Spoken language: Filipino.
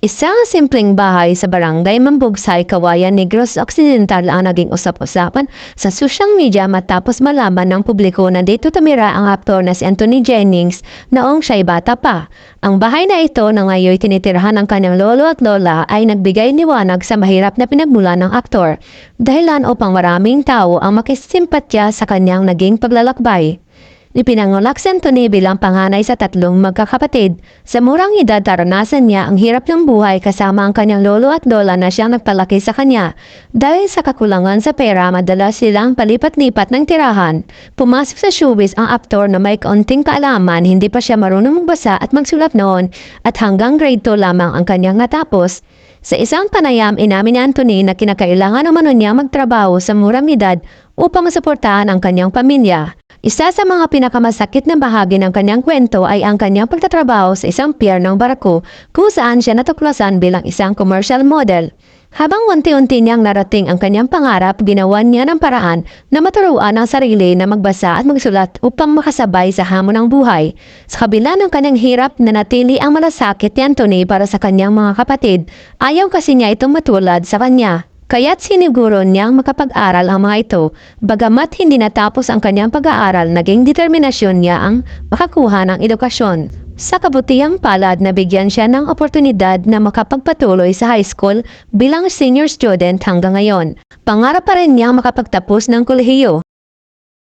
Isang simpleng bahay sa barangay Mambugsay, Kawayan Negros Occidental ang naging usap-usapan sa social media matapos malaman ng publiko na dito tumira ang aktor na si Anthony Jennings noong siya'y bata pa. Ang bahay na ito na ngayon tinitirahan ng kanyang lolo at lola ay nagbigay liwanag sa mahirap na pinagmulan ng aktor, dahilan upang maraming tao ang makisimpatya sa kanyang naging paglalakbay. Ipinangalak si Anthony bilang panganay sa tatlong magkakapatid. Sa murang edad naranasan niya ang hirap ng buhay kasama ang kanyang lolo at lola na siyang nagpalaki sa kanya. Dahil sa kakulangan sa pera, madalas silang palipat-lipat ng tirahan. Pumasok sa showbiz ang aktor na may kaunting kaalaman, hindi pa siya marunong magbasa at magsulat noon at hanggang grade 2 lamang ang kanyang natapos. Sa isang panayam, inamin ni Anthony na kinakailangan naman niya magtrabaho sa murang edad upang masuportahan ang kanyang pamilya. Isa sa mga pinakamasakit na bahagi ng kanyang kwento ay ang kanyang pagtatrabaho sa isang pier ng barko kung saan siya natuklasan bilang isang commercial model. Habang unti-unti niyang narating ang kanyang pangarap, ginawa niya ng paraan na maturuan ang sarili na magbasa at magsulat upang makasabay sa hamon ng buhay. Sa kabila ng kanyang hirap, nanatili ang malasakit ni Anthony para sa kanyang mga kapatid. Ayaw kasi niya itong matulad sa kanya. Kaya't siniguro niyang makapag-aral ang mga ito. Bagamat hindi natapos ang kanyang pag-aaral, naging determinasyon niya ang makakuha ng edukasyon. Sa kabutihang palad, nabigyan siya ng oportunidad na makapagpatuloy sa high school bilang senior student hanggang ngayon. Pangarap pa rin niyang makapagtapos ng kolehiyo.